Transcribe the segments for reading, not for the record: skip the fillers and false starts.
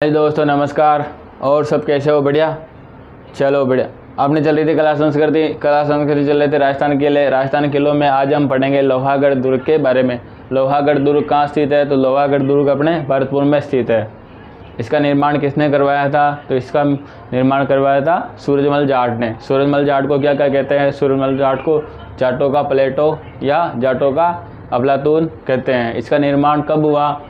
हाय दोस्तों, नमस्कार। और सब कैसे हो? बढ़िया। चलो बढ़िया। आपने चल रही थी कला संस्कृति चल रहे थे राजस्थान किलों में। आज हम पढ़ेंगे लोहागढ़ दुर्ग के बारे में। लोहागढ़ दुर्ग कहाँ स्थित है? तो लोहागढ़ दुर्ग अपने भरतपुर में स्थित है। इसका निर्माण किसने करवाया था? तो इसका निर्माण करवाया था सूरजमल जाट ने। सूरजमल जाट को क्या क्या कहते हैं? सूरजमल जाट को जाटों का प्लेटो या जाटों का अफलातून कहते हैं। इसका निर्माण कब हुआ?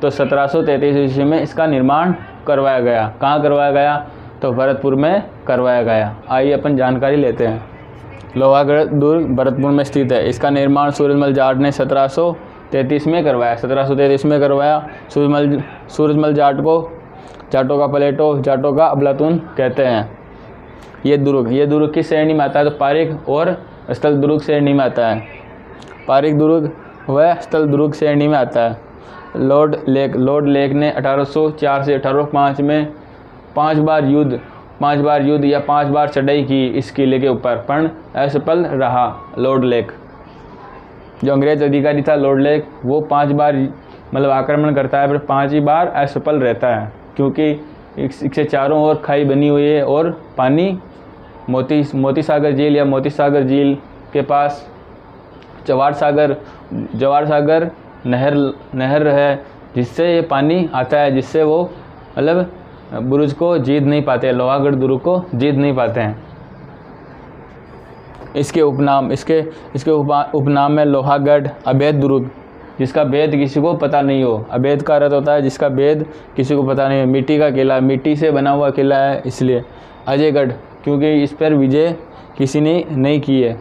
तो 1733 ईस्वी में इसका निर्माण करवाया गया। कहाँ करवाया गया? तो भरतपुर में करवाया गया। आइए अपन जानकारी लेते हैं। लोहागढ़ दुर्ग भरतपुर में स्थित है। इसका निर्माण सूरजमल जाट ने 1733 में करवाया। 1733 में करवाया। सूरजमल जाट को जाटों का प्लेटो, जाटों का अफलातून कहते हैं। ये दुर्ग किस श्रेणी में आता है? तो पारीक और स्थल दुर्ग श्रेणी में आता है। पारीक दुर्ग व स्थल दुर्ग श्रेणी में आता है। लॉर्ड लेक ने 1804 से 1805 में 5 बार युद्ध या 5 बार चढ़ाई की इस किले के ऊपर, पर असफल रहा। लॉर्ड लेक जो अंग्रेज अधिकारी था, लॉर्ड लेक, वो 5 बार मतलब आक्रमण करता है, पर 5 ही बार असफल रहता है, क्योंकि इससे चारों ओर खाई बनी हुई है और पानी मोती सागर झील के पास जवार सागर नहर है, जिससे ये पानी आता है, जिससे वो मतलब बुरुज को जीत नहीं पाते, लोहागढ़ दुर्ग को जीत नहीं पाते हैं। इसके उपनाम है लोहागढ़ अभेद दुर्ग, जिसका भेद किसी को पता नहीं हो। अभेद का अर्थ होता है जिसका भेद किसी को पता नहीं हो। मिट्टी का किला, मिट्टी से बना हुआ किला है इसलिए। अजयगढ़, क्योंकि इस पर विजय किसी ने नहीं की है।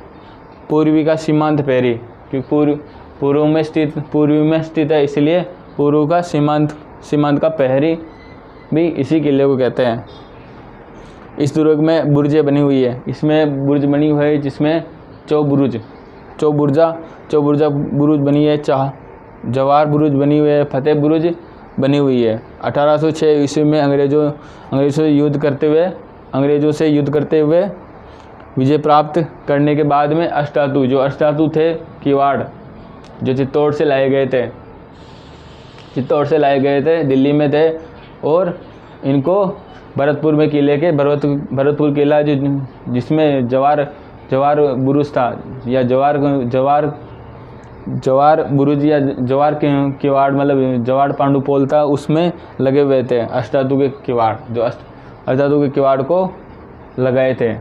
पूर्वी का सीमांत पेरी, क्योंकि पूर्व में स्थित है, इसलिए पूर्व का सीमांत का प्रहरी भी इसी किले को कहते हैं। इस दुर्ग में बुर्जें बनी हुई है। इसमें बुर्ज बनी हुई है, जिसमें चौबुर्जा बुरुज बनी है, जवार बुरुज बनी हुई है, फतेह बुरुज बनी हुई है। 1806 ईस्वी में अंग्रेजों से युद्ध करते हुए विजय प्राप्त करने के बाद में अष्टातु थे किवाड़, जो चित्तौड़ से लाए गए थे, दिल्ली में थे, और इनको भरतपुर में भरतपुर किला जिसमें जवार बुरुज था, या जवार बुरुज या जवार किवाड़ मतलब जवार पांडुपोल था, उसमें लगे हुए थे अष्टातु के किवाड़, जो अष्टातु के किवाड़ को लगाए थे।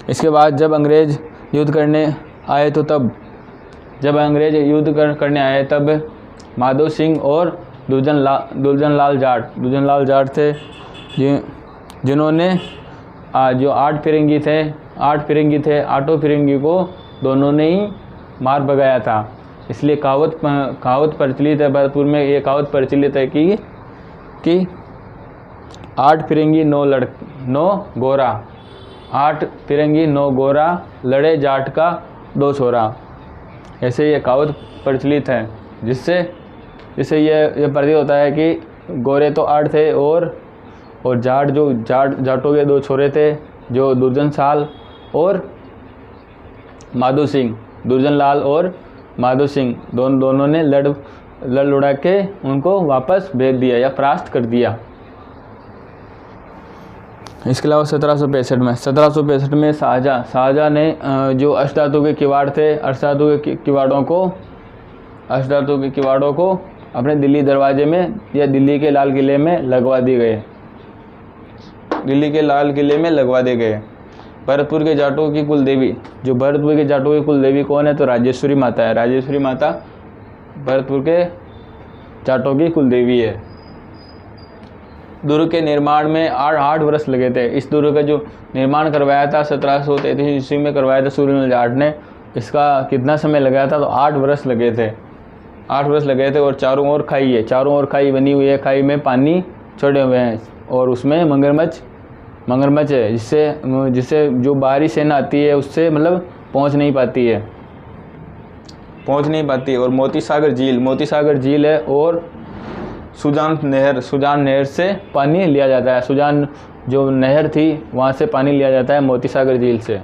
इसके बाद जब अंग्रेज युद्ध करने आए तब माधो सिंह और दुर्जन लाल जाट थे, जिन्होंने जो 8 फिरंगी थे, 8 फिरंगी को दोनों ने ही मार भगाया था। इसलिए कहावत प्रचलित है भरतपुर में। ये कहावत प्रचलित है कि 8 फिरंगी 9 गोरा, 8 फिरंगी 9 गोरा, लड़े जाट का 2 छोरा। ऐसे ये कहावत प्रचलित है, जिससे ये प्रतीत होता है कि गोरे तो 8 थे और जाटों के 2 छोरे थे, जो दुर्जन लाल और माधो सिंह दोनों ने लड़ उड़ा के उनको वापस भेज दिया या परास्त कर दिया। इसके अलावा 1765 में शाहजहाँ ने जो अष्टातु के किवाड़ थे, अष्टातु के किवाड़ों को अपने दिल्ली दरवाजे में या दिल्ली के लाल किले में लगवा दिए गए। भरतपुर के जाटों की कुलदेवी कौन है? तो राजेश्वरी माता है। राजेश्वरी माता भरतपुर के जाटों की कुलदेवी है। दुर्ग के निर्माण में 8 वर्ष लगे थे। इस दुर्ग का जो निर्माण करवाया था 1733 ईस्वी में करवाया था सूरजमल जाट ने। इसका कितना समय लगाया था? तो 8 वर्ष लगे थे। और चारों ओर खाई बनी हुई है। खाई में पानी छोड़े हुए हैं और उसमें मगरमच्छ है, जिससे जो बाहरी सेना आती है उससे मतलब पहुंच नहीं पाती। और मोती सागर झील है, और सुजान नहर से पानी लिया जाता है। सुजान जो नहर थी, वहाँ से पानी लिया जाता है मोती सागर झील से।